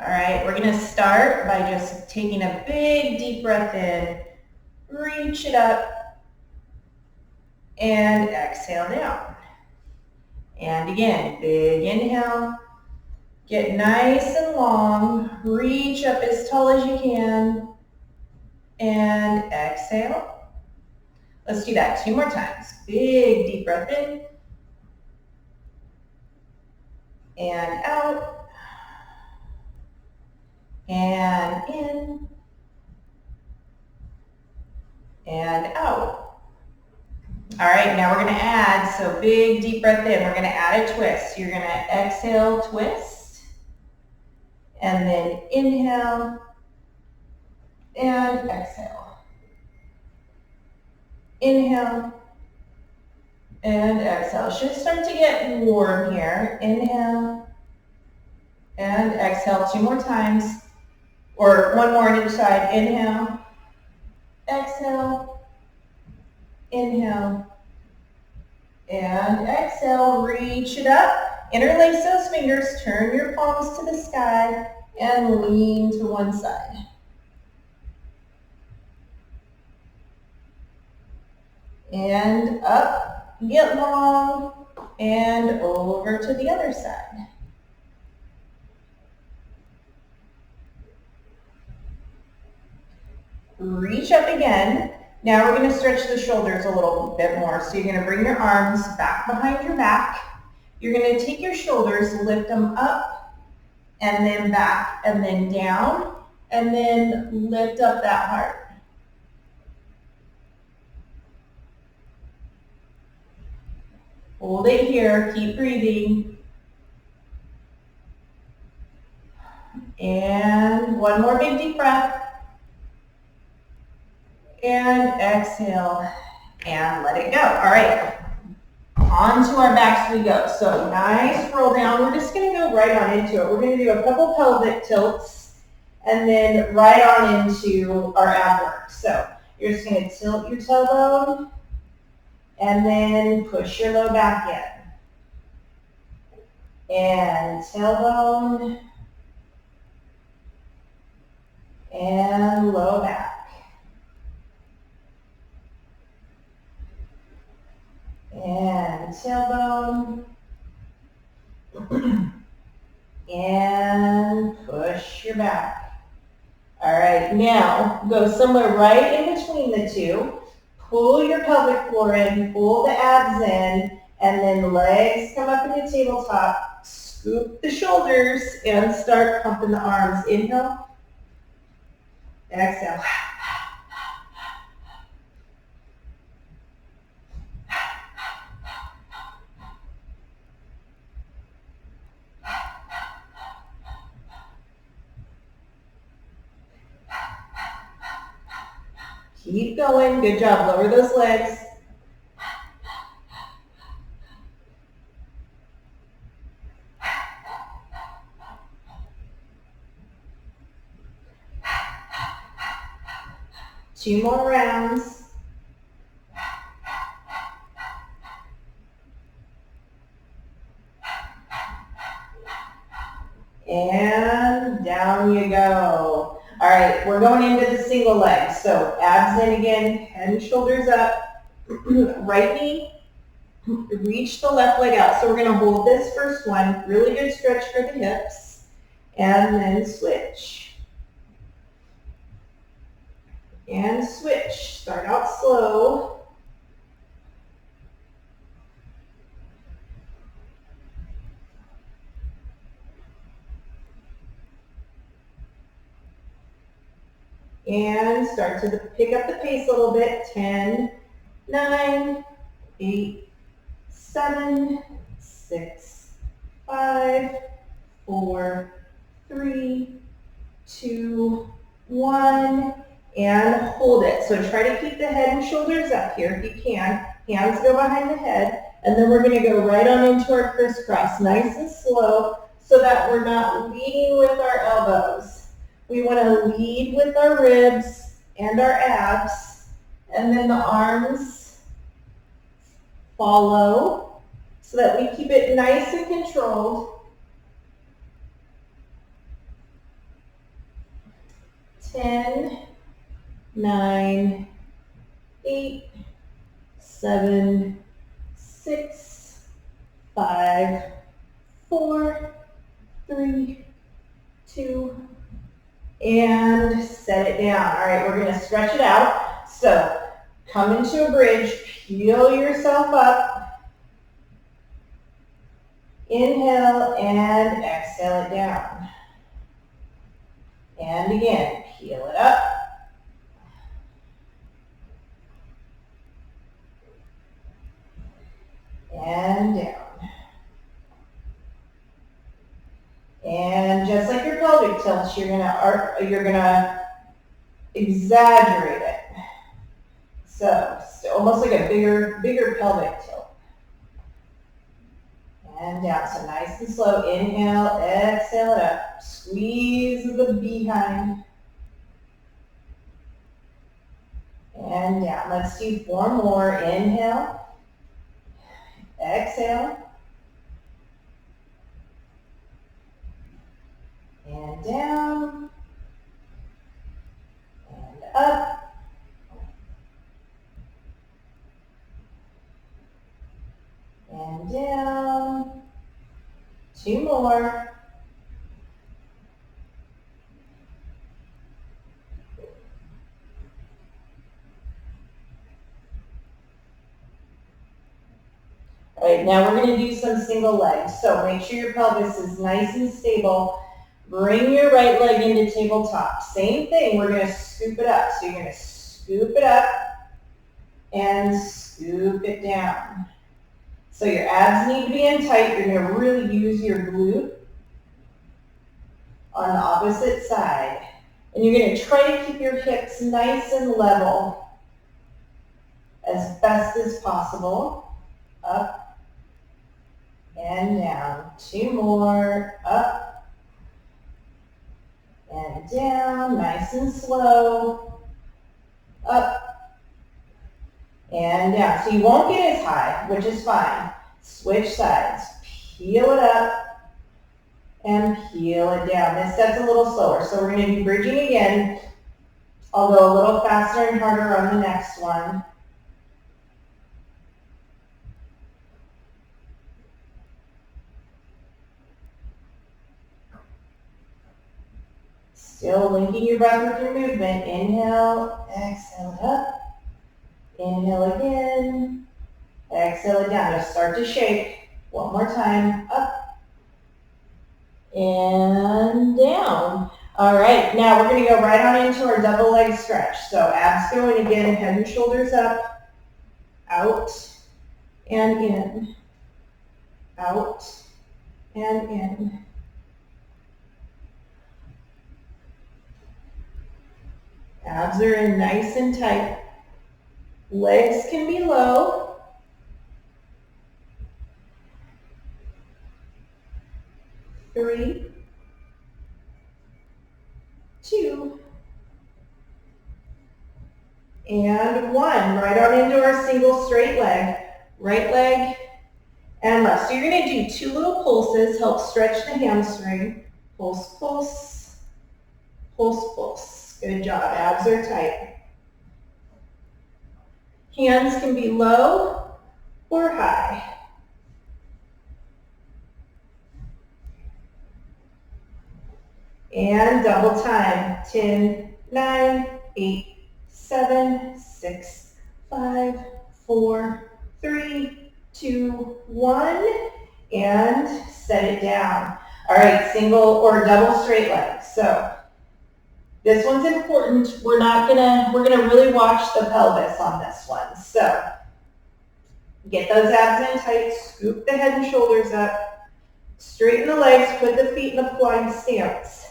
All right, we're gonna start by just taking a big deep breath in, reach it up, and exhale down. And again, big inhale, get nice and long, reach up as tall as you can, and exhale. Let's do that 2 more times. Big deep breath in, and out, and in, and out. All right, now we're gonna add, so big deep breath in, we're gonna add a twist. You're gonna exhale, twist, and then inhale, and exhale. Inhale, and exhale. Should start to get warm here. Inhale, and exhale 2 more times, or 1 more on each side. Inhale, exhale, inhale, and exhale. Reach it up, interlace those fingers, turn your palms to the sky, and lean to one side. And up, get long, and over to the other side. Reach up again. Now we're going to stretch the shoulders a little bit more. So you're going to bring your arms back behind your back. You're going to take your shoulders, lift them up, and then back, and then down, and then lift up that heart. Hold it here, keep breathing. And 1 more big deep breath. And exhale, and let it go. All right, onto our backs we go. So nice roll down. We're just gonna go right on into it. We're gonna do a couple pelvic tilts, and then right on into our ab work. So you're just gonna tilt your tailbone, and then push your low back in. And tailbone, and low back. And tailbone. And push your back. All right, now go somewhere right in between the two. Pull your pelvic floor in, pull the abs in, and then legs come up into tabletop. Scoop the shoulders and start pumping the arms. Inhale, exhale. Keep going. Good job. Lower those legs. Two more rounds. And down you go. All right, we're going into the single leg. So abs in again, head and shoulders up. Right knee, reach the left leg out. So we're going to hold this first one. Really good stretch for the hips. And then switch. And switch. Start out slow. And start to pick up the pace a little bit. 10, 9, 8, 7, 6, 5, 4, 3, 2, 1, and hold it. So try to keep the head and shoulders up here if you can. Hands go behind the head, and then we're going to go right on into our crisscross, nice and slow, so that we're not leading with our elbows. We want to lead with our ribs and our abs, and then the arms follow so that we keep it nice and controlled. 10, 9, 8, 7, 6, 5, 4, 3, 2, and set it down. All right, we're going to stretch it out. So come into a bridge, peel yourself up, inhale and exhale it down. And again, peel it up. And down. And just like your pelvic tilts, you're gonna exaggerate it. So almost like a bigger pelvic tilt. And down. So nice and slow. Inhale, exhale it up. Squeeze the behind. And down. Let's do 4 more. Inhale. Exhale. And down. And up. And down. 2 more. All right, now we're going to do some single legs. So make sure your pelvis is nice and stable. Bring your right leg into tabletop. Same thing, we're going to scoop it up. So you're going to scoop it up and scoop it down. So your abs need to be in tight. You're going to really use your glute on the opposite side. And you're going to try to keep your hips nice and level as best as possible. Up and down. 2 more. Up and down. Nice and slow. Up and down. So you won't get as high, which is fine. Switch sides. Peel it up and peel it down. This set's a little slower. So we're going to do bridging again. I'll go a little faster and harder on the next one. Still linking your breath with your movement. Inhale, exhale it up. Inhale again. Exhale it down. Just start to shake. 1 more time. Up and down. All right, now we're going to go right on into our double leg stretch. So abs going again, head and shoulders up, out and in, out and in. Abs are in nice and tight. Legs can be low. Three, 2, and 1. Right on into our single straight leg. Right leg and left. So you're going to do 2 little pulses, help stretch the hamstring. Pulse, pulse, pulse, pulse. Good job. Abs are tight. Hands can be low or high. And double time. 10, 9, 8, 7, 6, 5, 4, 3, 2, 1. And set it down. All right, single or double straight legs. So this one's important. We're gonna really watch the pelvis on this one. So get those abs in tight, scoop the head and shoulders up, straighten the legs, put the feet in a plank stance.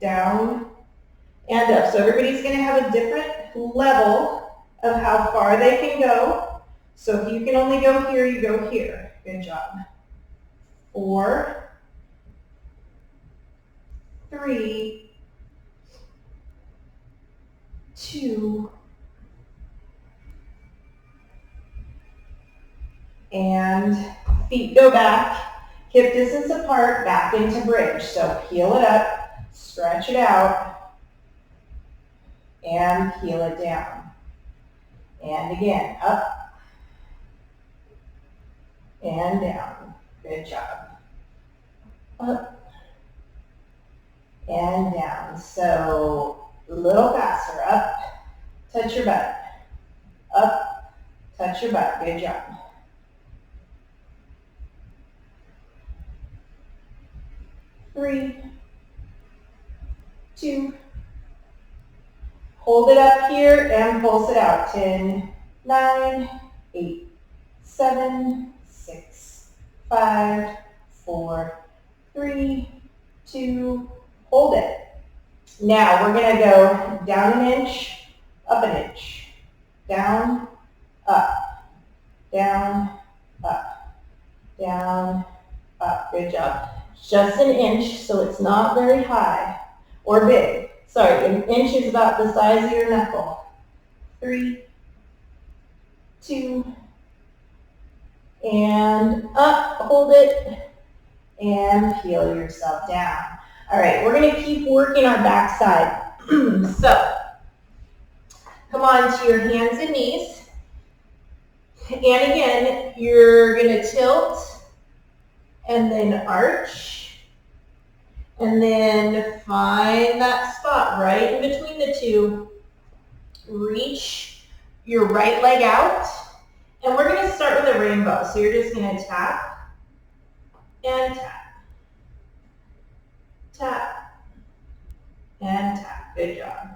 Down and up. So everybody's gonna have a different level of how far they can go. So if you can only go here, you go here. Good job. 4, 3, 2, and feet go back, hip distance apart, back into bridge. So peel it up, stretch it out, and peel it down. And again, up and down. Good job. Up and down. So a little faster. Up, touch your butt. Up, touch your butt. Good job. Three, two, hold it up here and pulse it out. 10, 9, 8, 7, 6, 5, 4, 3, 2, hold it. Now we're going to go down an inch, up an inch, down, up, down, up, down, up. Good job. Just an inch, so it's not very high or big. Sorry, an inch is about the size of your knuckle. 3, 2, and up, hold it, and peel yourself down. All right, we're going to keep working our back side. So, come on to your hands and knees. And again, you're going to tilt and then arch. And then find that spot right in between the two. Reach your right leg out. And we're going to start with a rainbow. So you're just going to tap and tap. Tap and tap. Good job.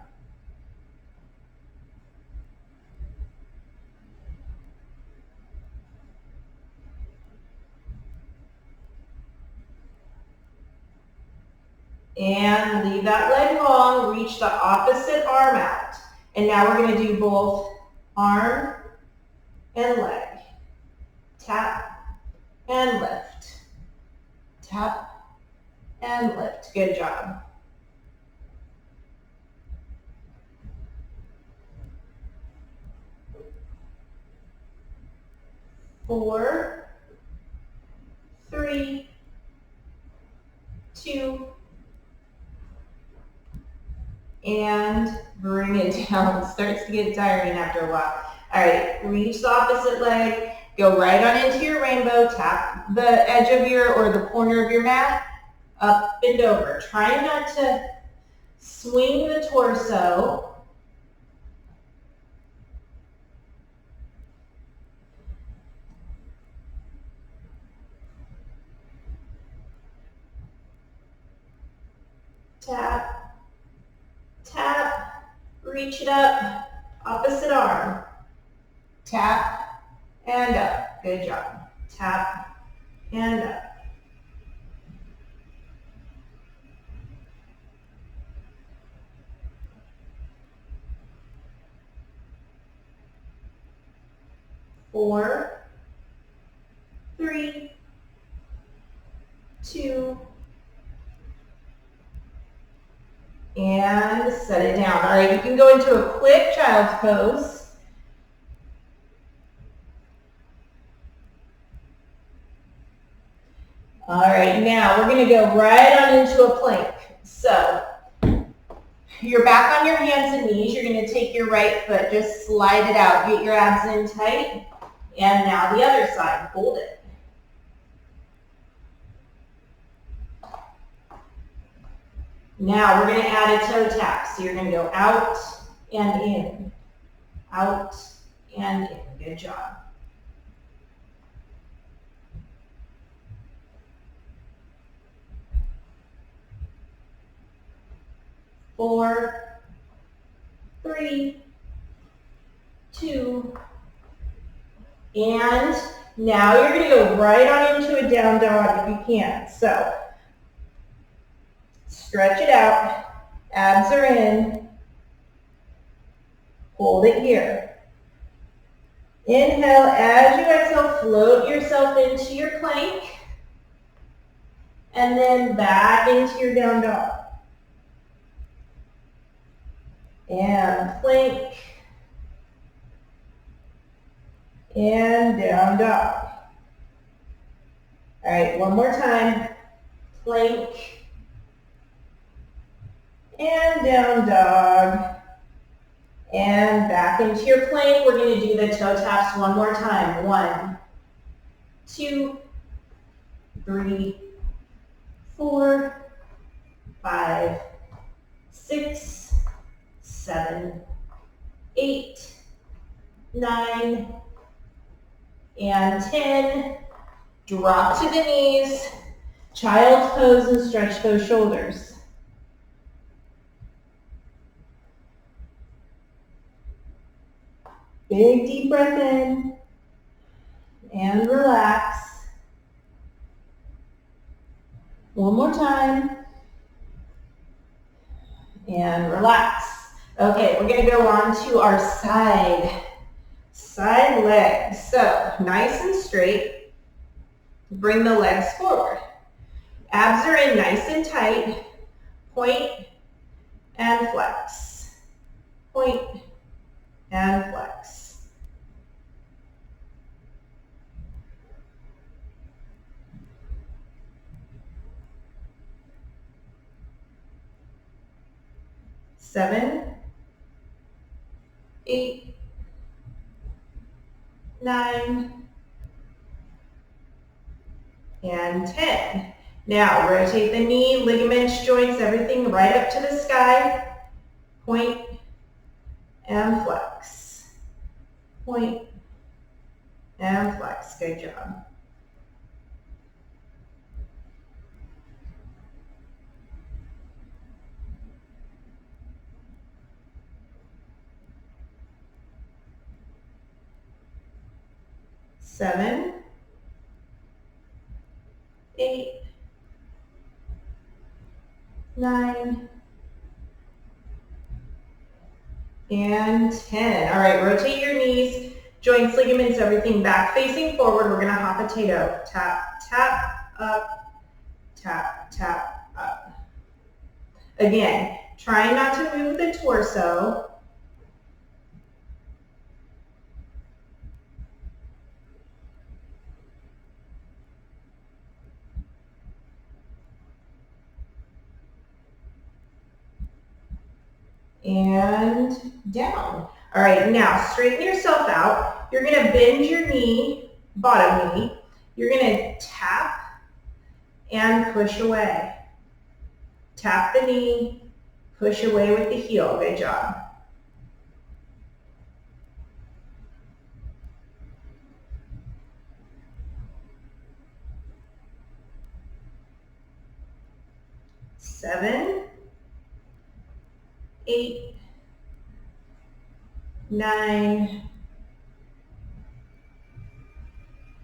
And leave that leg long. Reach the opposite arm out. And now we're going to do both arm and leg. Tap and lift. Tap and lift. Good job. Four, 3, 2, and bring it down. It starts to get tiring after a while. All right, reach the opposite leg. Go right on into your rainbow. Tap the edge of your, or the corner of your mat. Up and over. Try not to swing the torso. Tap, tap, reach it up, opposite arm. Tap and up. Good job. Tap and up. Four, 3, 2, and set it down. All right, you can go into a quick child's pose. All right, now we're going to go right on into a plank. So you're back on your hands and knees. You're going to take your right foot, just slide it out. Get your abs in tight. And now the other side, hold it. Now we're going to add a toe tap. So you're going to go out and in, out and in. Good job. Four, 3, 2, and now you're going to go right on into a down dog if you can. So stretch it out, abs are in, hold it here. Inhale, as you exhale, float yourself into your plank, and then back into your down dog. And plank, and down dog. All right, one more time. Plank, and down dog. And back into your plank. We're going to do the toe taps one more time. 1, 2, 3, 4, 5, 6, 7, 8, 9, and 10. Drop to the knees, child's pose, and stretch those shoulders. Big deep breath in and relax. One more time and relax. Okay, we're going to go on to our side legs. So nice and straight. Bring the legs forward. Abs are in nice and tight. Point and flex. Point and flex. Seven, 8, 9, and 10. Now rotate the knee, ligaments, joints, everything right up to the sky. Point and flex. Point and flex. Good job. Seven, 8, 9, and 10. All right, rotate your knees, joints, ligaments, everything back facing forward. We're going to hop potato. Tap, tap, up, tap, tap, up. Again, try not to move the torso. And down. All right, now straighten yourself out. You're going to bend your knee, bottom knee. You're going to tap and push away. Tap the knee, push away with the heel. Good job. Seven, 8, 9,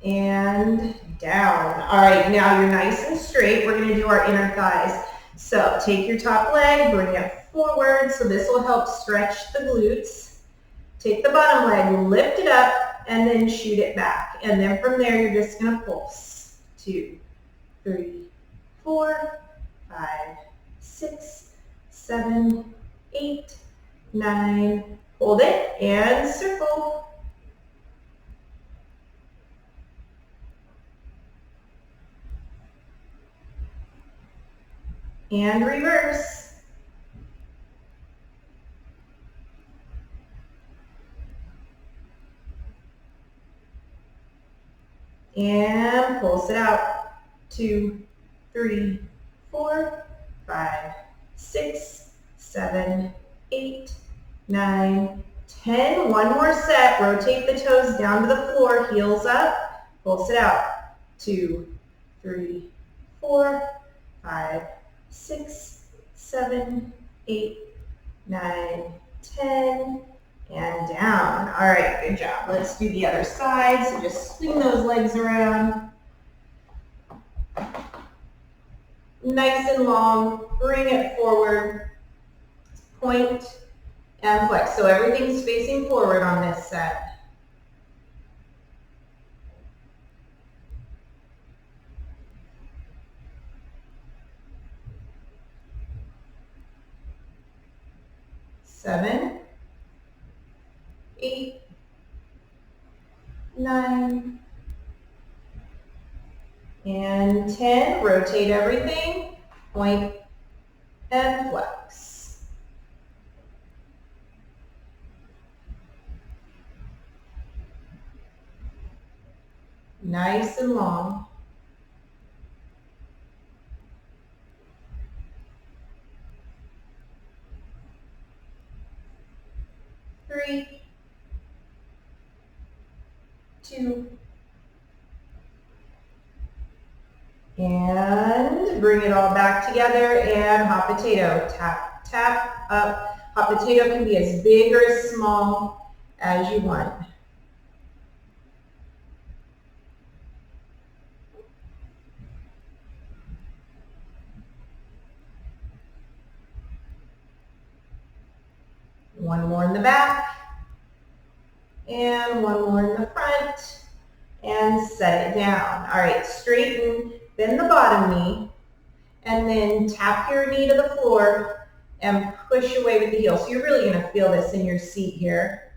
and down. All right, now you're nice and straight. We're going to do our inner thighs. So take your top leg, bring it forward. So this will help stretch the glutes. Take the bottom leg, lift it up, and then shoot it back. And then from there, you're just going to pulse. 2, 3, 4, 5, 6, 7, 8, 9. Hold it and circle. And reverse. And pulse it out. 2, 3, 4, 5, 6, 7, 8, 9, 10. One more set. Rotate the toes down to the floor, heels up. Pulse it out. 2, 3, 4, 5, 6, 7, 8, 9, 10, and down. All right, good job. Let's do the other side. So just swing those legs around. Nice and long. Bring it forward. Point and flex. So everything's facing forward on this set. Seven, 8, 9, and 10. Rotate everything. Point and flex. nice and long. 3, 2, and bring it all back together and hot potato. Tap, tap, up. Hot potato can be as big or as small as you want. One more in the back, and one more in the front, and set it down. All right, straighten, bend the bottom knee, and then tap your knee to the floor and push away with the heel. So you're really gonna feel this in your seat here.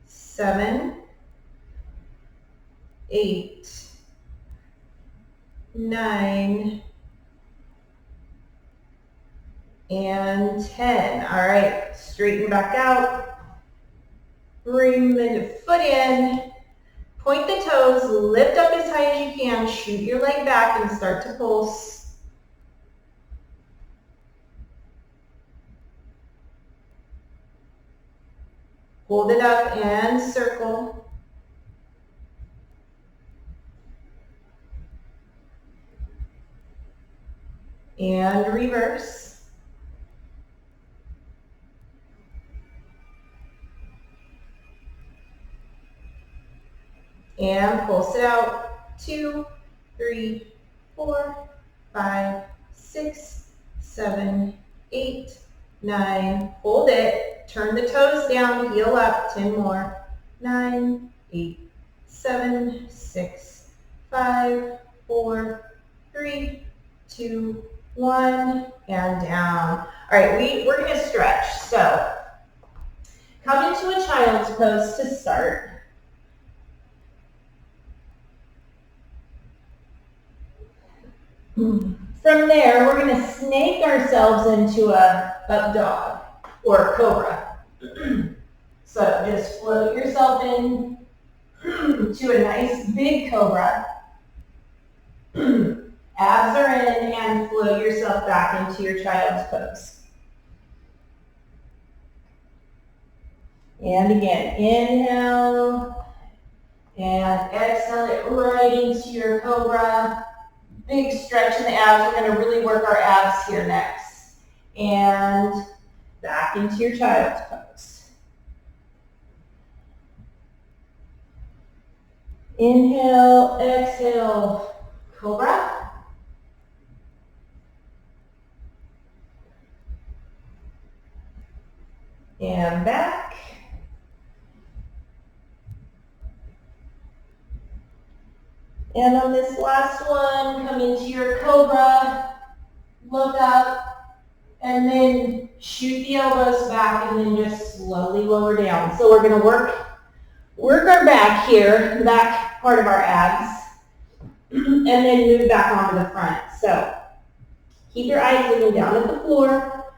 Seven, 8, 9, and 10. All right, straighten back out. Bring the foot in. Point the toes, lift up as high as you can, shoot your leg back and start to pulse. Hold it up and circle. And reverse. And pulse it out. 2, 3, 4, 5, 6, 7, 8, 9. Hold it. Turn the toes down, heel up. 10 more. 9, 8, 7, 6, 5, 4, 3, 2, 1, and down. All right, we're going to stretch. So come into a child's pose to start. From there, we're going to snake ourselves into a up dog or a cobra. So just float yourself in to a nice big cobra. Abs are in, and float yourself back into your child's pose. And again, inhale and exhale it right into your cobra. Big stretch in the abs. We're going to really work our abs here next. And back into your child's pose. Inhale, exhale, cobra. And back. And on this last one, come into your cobra, look up, and then shoot the elbows back and then just slowly lower down. So we're going to work our back here, the back part of our abs, and then move back onto the front. So keep your eyes looking down at the floor,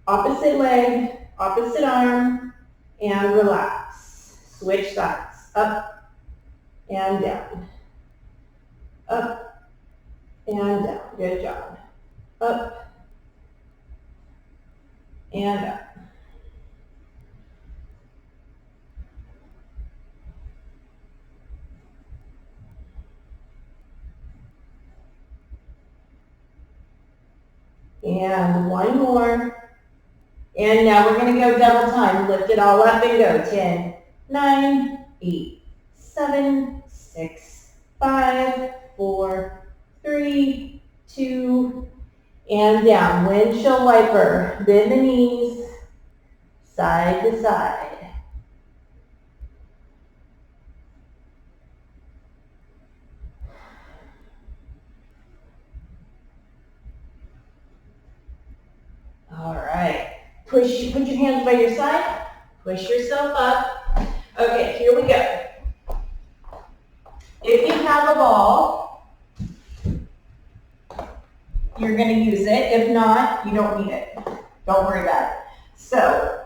opposite leg, opposite arm, and relax. Switch sides, up and down. Up and down. Good job. Up and up. And one more. And now we're going to go double time. Lift it all up and go. 10, 9, 8, 7, 6, 5, 4, 3, 2, and down. Windshield wiper. Bend the knees, side to side. All right. Put your hands by your side. Push yourself up. Okay, here we go. If you have a ball, you're going to use it. If not, you don't need it. Don't worry about it. So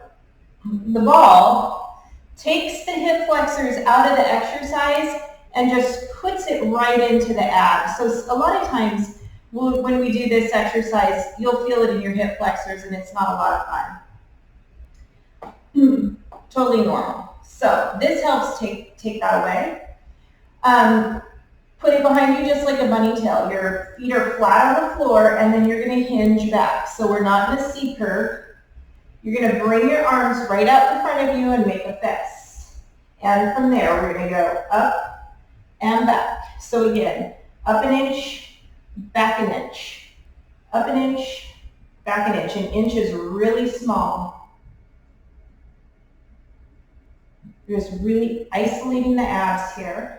the ball takes the hip flexors out of the exercise and just puts it right into the abs. So a lot of times when we do this exercise, you'll feel it in your hip flexors and it's not a lot of fun. Totally normal. So this helps take that away. Put it behind you just like a bunny tail. Your feet are flat on the floor and then you're going to hinge back. So we're not in a C curve. You're going to bring your arms right out in front of you and make a fist. And from there, we're going to go up and back. So again, up an inch, back an inch. Up an inch, back an inch. An inch is really small. You're just really isolating the abs here.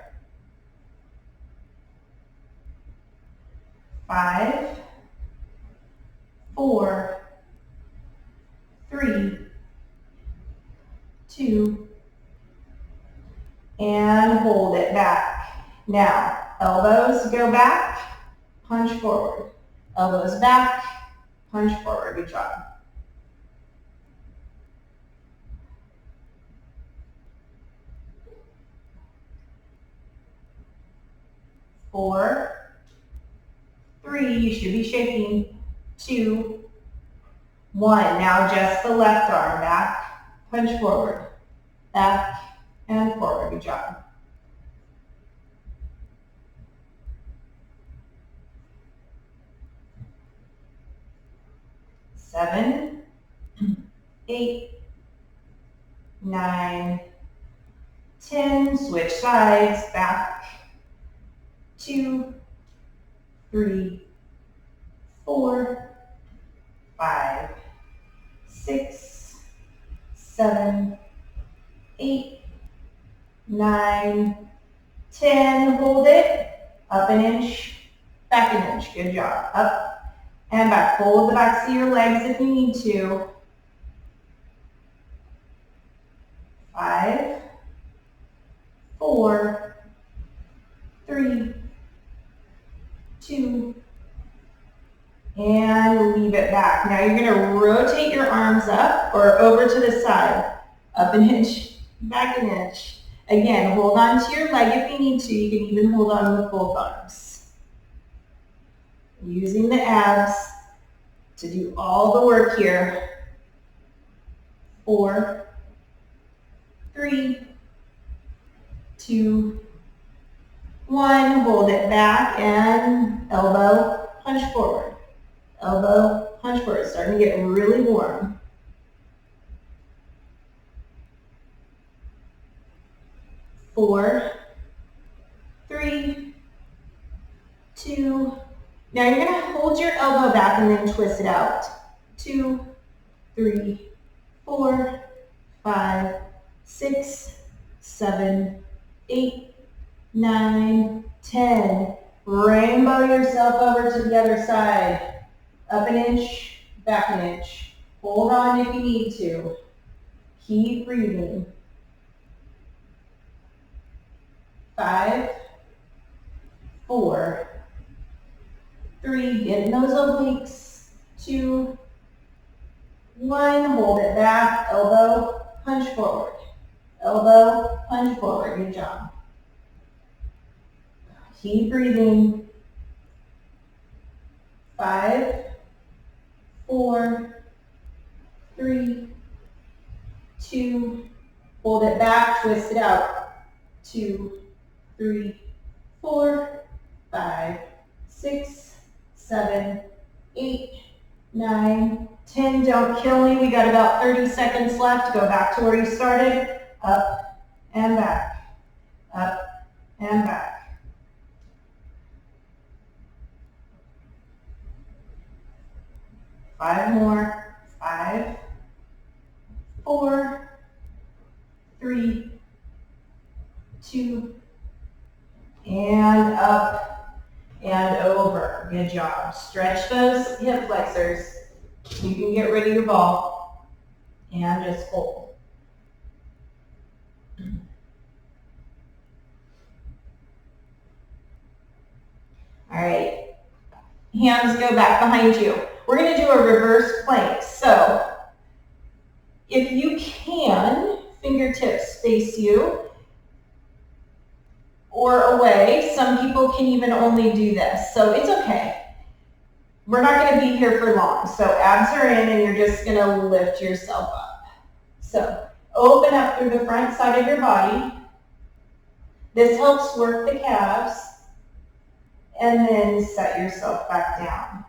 5, 4, 3, 2, and hold it back. Now, elbows go back, punch forward. Elbows back, punch forward. Good job. 4, 3, you should be shaking. 2, 1. Now just the left arm back, punch forward, back and forward. Good job. 7, 8, 9, 10. Switch sides, back. 2, 3, 4, 5, 6, 7, 8, 9, 10. Hold it. Up an inch, back an inch. Good job. Up and back. Hold the backs of your legs if you need to. 5, 4, 3, 2, and leave it back. Now you're going to rotate your arms up or over to the side. Up an inch, back an inch. Again, hold on to your leg if you need to. You can even hold on with both arms. Using the abs to do all the work here. 4, 3, 2, 1. Hold it back and elbow, punch forward. Elbow, punch forward. It's starting to get really warm. 4, 3, 2. Now you're going to hold your elbow back and then twist it out. 2, 3, 4, 5, 6, 7, 8, 9, 10. Rainbow yourself over to the other side. Up an inch, back an inch. Hold on if you need to. Keep breathing. 5, 4, 3, get in those obliques. 2, 1, hold it back. Elbow, punch forward. Elbow, punch forward. Good job. Keep breathing. 5, 4, 3, 2, hold it back, twist it out. 2, 3, 4, 5, 6, 7, 8, 9, 10. Don't kill me. We got about 30 seconds left. Go back to where you started. Up and back. Up and back. 5 more. 5, 4, 3, 2, and up and over. Good job. Stretch those hip flexors. You can get rid of your ball and just hold. All right. Hands go back behind you. We're going to do a reverse plank. So if you can, fingertips face you or away. Some people can even only do this, so it's okay. We're not going to be here for long. So abs are in and you're just going to lift yourself up. So open up through the front side of your body. This helps work the calves. And then set yourself back down.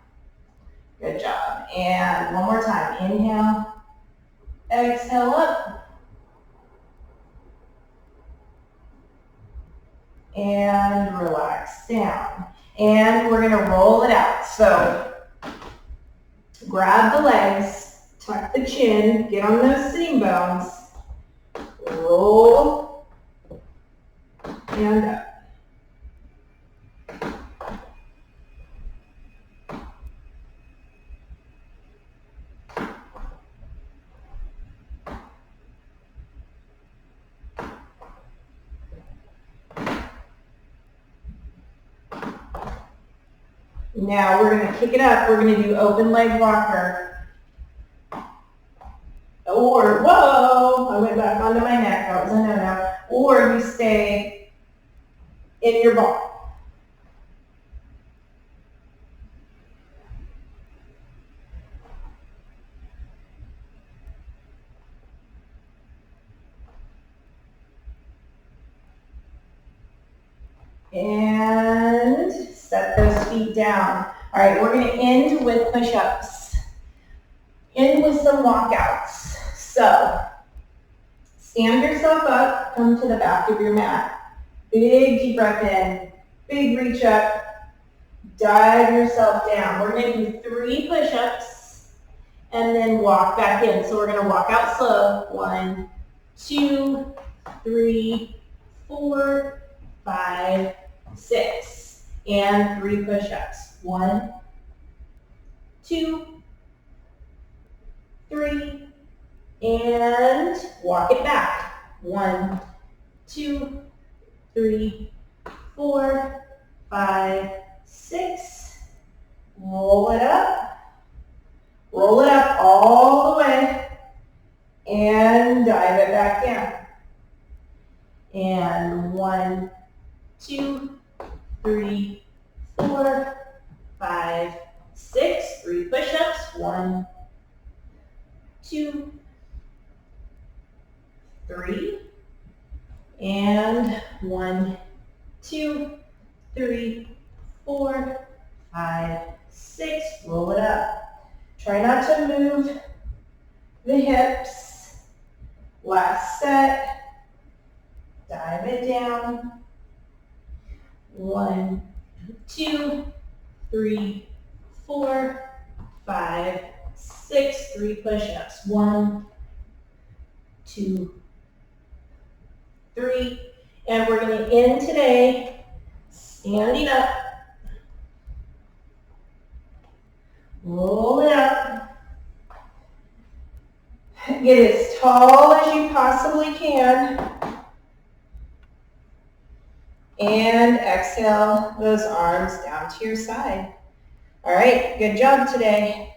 Good job. And one more time. Inhale. Exhale up. And relax down. And we're going to roll it out. So grab the legs, tuck the chin, get on those sitting bones, roll, and up. Now we're going to kick it up. We're going to do open leg walker. Or, whoa, I went back onto my neck. That was a no-no. Or you stay in your ball. And set those feet down. All right, we're going to end with push-ups. End with some walkouts. So, stand yourself up, come to the back of your mat. Big deep breath in, big reach up, dive yourself down. We're going to do 3 push-ups and then walk back in. So we're going to walk out slow. 1, 2, 3, 4, 5, 6. And 3 push-ups. 1, 2, 3, and walk it back. 1, 2, 3, 4, 5, 6. Roll it up. Roll it up all the way. And dive it back down. And 1, 2, 3, 4, 5, 6. 3 push-ups. 1, 2, 3, and 1, 2, 3, 4, 5, 6. Roll it up. Try not to move the hips. Last set. Dive it down. 1, 2, 3, 4, 5, 6. 3 push-ups. 1, 2, 3. And we're going to end today standing up. Roll it up. Get as tall as you possibly can. And exhale those arms down to your side. All right, good job today.